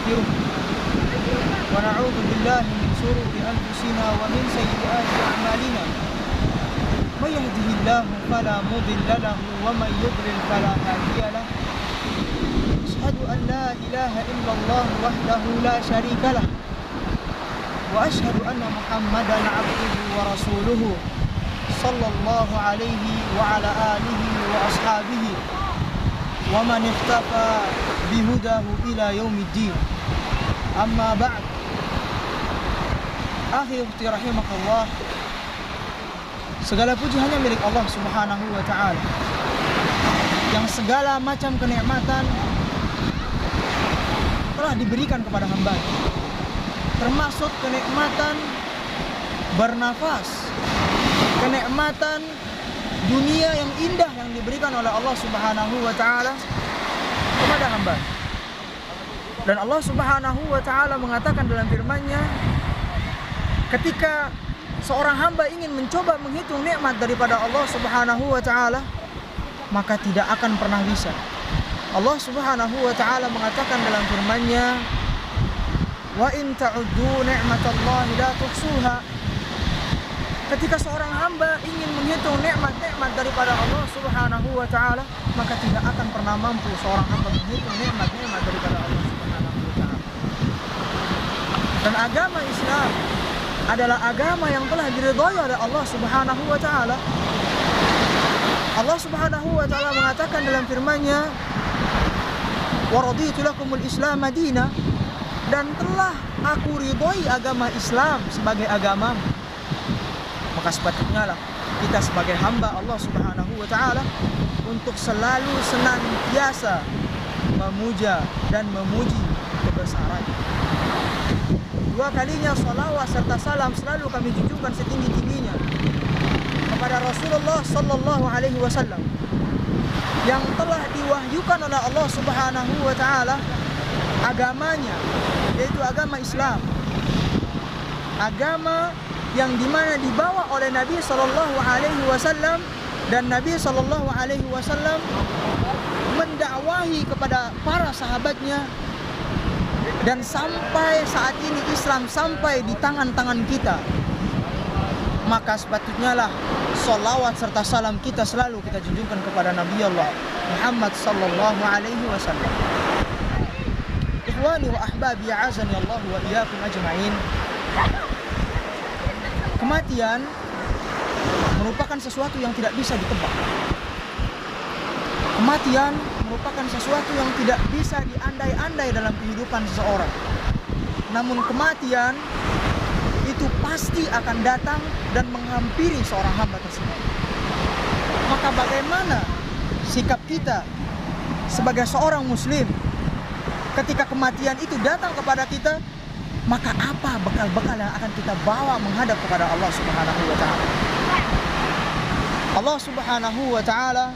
ونستغفره ونعوذ بالله من شرور أنفسنا ومن سيئات أعمالنا من يهده الله فلا مضل له ومن يضلل فلا هادي له أشهد أن لا إله إلا الله وحده لا شريك له وأشهد أن محمدا عبده ورسوله صلى الله عليه وعلى آله وأصحابه ومن اختفى بهداه إلى يوم الدين. أما بعد، akhi ukhti rahimakallah, segala puji hanya milik Allah Subhanahu wa ta'ala yang segala macam kenikmatan telah diberikan kepada hamba, termasuk kenikmatan bernafas, kenikmatan dunia yang indah yang diberikan oleh Allah Subhanahu wa ta'ala kepada hamba. Dan Allah Subhanahu wa ta'ala mengatakan dalam firman-Nya, ketika seorang hamba ingin mencoba menghitung nikmat daripada Allah Subhanahu wa ta'ala, maka tidak akan pernah bisa. Allah Subhanahu wa ta'ala mengatakan dalam firman-Nya, wa in ta'uddu ni'matallahi la tuhsuha. Ketika seorang hamba ingin menghitung nikmat-nikmat daripada Allah Subhanahu wa ta'ala, maka tidak akan pernah mampu seorang hamba menghitung nikmat-nikmat daripada Allah Subhanahu wa ta'ala. Dan agama Islam adalah agama yang telah diridhai oleh Allah Subhanahu wa ta'ala. Allah Subhanahu wa ta'ala mengatakan dalam firman-Nya, wa raditu lakumul Islam madina, dan telah aku ridhai agama Islam sebagai agama. Maka sepatutnya lah kita sebagai hamba Allah Subhanahu wa ta'ala untuk selalu senantiasa memuja dan memuji kebesaran. Dua kalinya salawat serta salam selalu kami junjungkan setinggi-tingginya kepada Rasulullah sallallahu alaihi wasallam yang telah diwahyukan oleh Allah Subhanahu wa ta'ala agamanya, yaitu agama Islam. Agama yang dimana dibawa oleh Nabi sallallahu alaihi wasallam, dan Nabi sallallahu alaihi wasallam mendakwahi kepada para sahabatnya, dan sampai saat ini Islam sampai di tangan-tangan kita. Maka sepatutnya lah salawat serta salam kita selalu kita junjungkan kepada Nabi Allah Muhammad sallallahu alaihi wasallam. Ikhwani wa ahbabi, a'azani Allah wa iyyakum ajma'in. Kematian merupakan sesuatu yang tidak bisa ditebak. Kematian merupakan sesuatu yang tidak bisa diandai-andai dalam kehidupan seseorang. Namun kematian itu pasti akan datang dan menghampiri seorang hamba tersebut. Maka bagaimana sikap kita sebagai seorang muslim ketika kematian itu datang kepada kita? Maka apa bekal-bekal yang akan kita bawa menghadap kepada Allah Subhanahu wa ta'ala? Allah Subhanahu wa ta'ala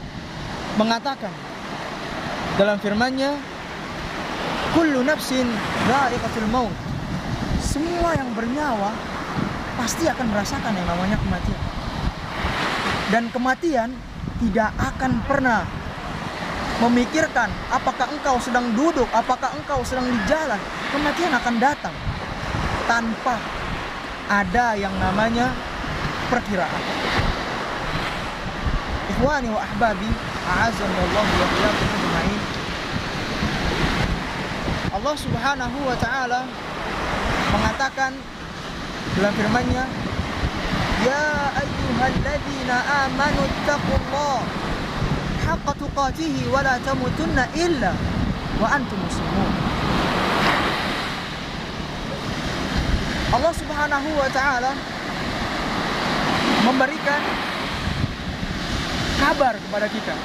mengatakan dalam firman-Nya, kullu nafsin dha'iqatul maut. Semua yang bernyawa pasti akan merasakan yang namanya kematian. Dan kematian tidak akan pernah memikirkan apakah engkau sedang duduk, apakah engkau sedang di jalan. Kematian akan datang tanpa ada yang namanya perkiraan. Ikhwani wa ahbabi, a'azani Allah wa iyyakum ajma'in. Allah Subhanahu wa ta'ala mengatakan dalam firman-Nya, ya ayyuhalladzina amanu taqullaha haqqa tuqatih wa la tamutunna illa wa antum muslimun. Allah Subhanahu wa ta'ala memberikan kabar kepada kita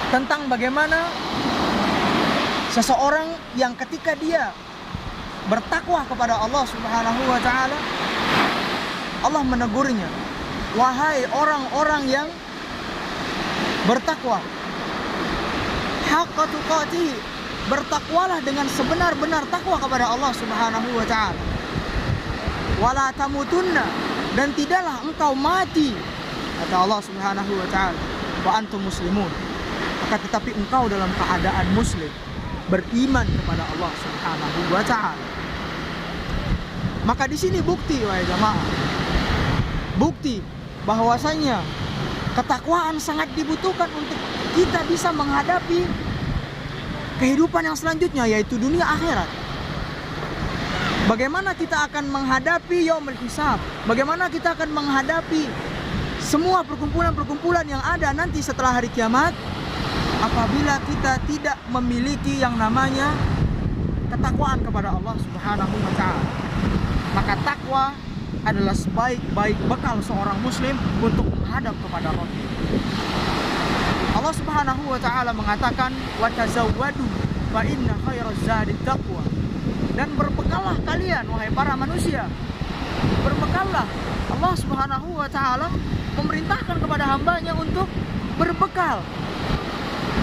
tentang bagaimana seseorang yang ketika dia bertakwa kepada Allah Subhanahu wa ta'ala, Allah menegurnya, wahai orang-orang yang bertakwa, haqqa tuqatih, bertakwalah dengan sebenar-benar takwa kepada Allah Subhanahu wa ta'ala. Wala tamutunna, dan tidaklah engkau mati, kata Allah Subhanahu wa ta'ala, wa antum muslimun, akan tetapi engkau dalam keadaan muslim. beriman kepada Allah Subhanahu wa taala. Maka di sini bukti, wahai jamaah, bukti bahwasanya ketakwaan sangat dibutuhkan untuk kita bisa menghadapi kehidupan yang selanjutnya, yaitu dunia akhirat. Bagaimana kita akan menghadapi yaumul hisab? Bagaimana kita akan menghadapi semua perkumpulan-perkumpulan yang ada nanti setelah hari kiamat apabila kita tidak memiliki yang namanya ketakwaan kepada Allah Subhanahu wa taala. Maka takwa adalah sebaik-baik bekal seorang muslim untuk menghadap kepada Rabb. Allah Subhanahu wa taala mengatakan, "Wa tazawwadu fa inna khairaz zadi taqwa." Dan berbekallah kalian, wahai para manusia. Berbekallah. Allah Subhanahu wa taala memerintahkan kepada hambanya untuk berbekal,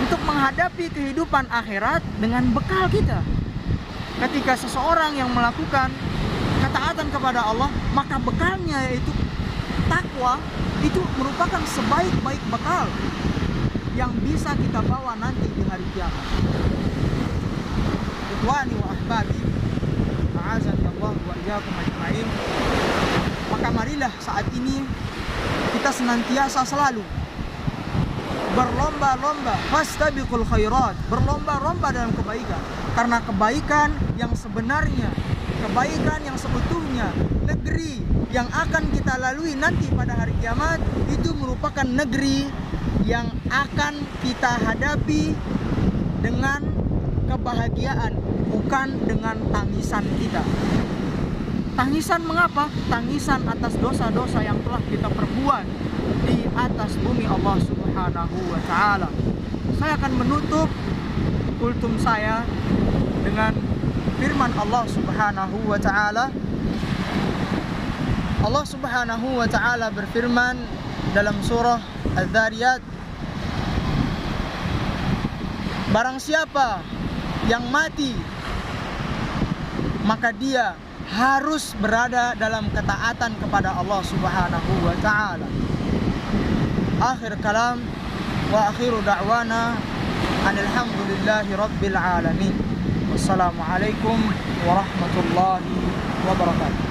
untuk menghadapi kehidupan akhirat dengan bekal kita. Ketika seseorang yang melakukan ketaatan kepada Allah, maka bekalnya yaitu takwa, itu merupakan sebaik-baik bekal yang bisa kita bawa nanti di hari kiamat. Ikhwani wa ahbabi, a'azani Allah wa iyyakum ajma'in. Maka marilah saat ini kita senantiasa selalu berlomba-lomba, fastabiqul khairat, berlomba-lomba dalam kebaikan. Karena kebaikan yang sebenarnya, kebaikan yang seutuhnya, negeri yang akan kita lalui nanti pada hari kiamat itu merupakan negeri yang akan kita hadapi dengan kebahagiaan, bukan dengan tangisan kita. Tangisan mengapa? Tangisan atas dosa-dosa yang telah kita perbuat di atas bumi Allah Subhanahu wa taala. Saya akan menutup kultum saya dengan firman Allah Subhanahu wa taala. Allah Subhanahu wa taala berfirman dalam surah Az-Zariyat, barang siapa yang mati maka dia harus berada dalam ketaatan kepada Allah Subhanahu wa taala. Akhir kalam wa akhiru da'wana alhamdulillahi rabbil alamin. Wassalamualaikum warahmatullahi wabarakatuh.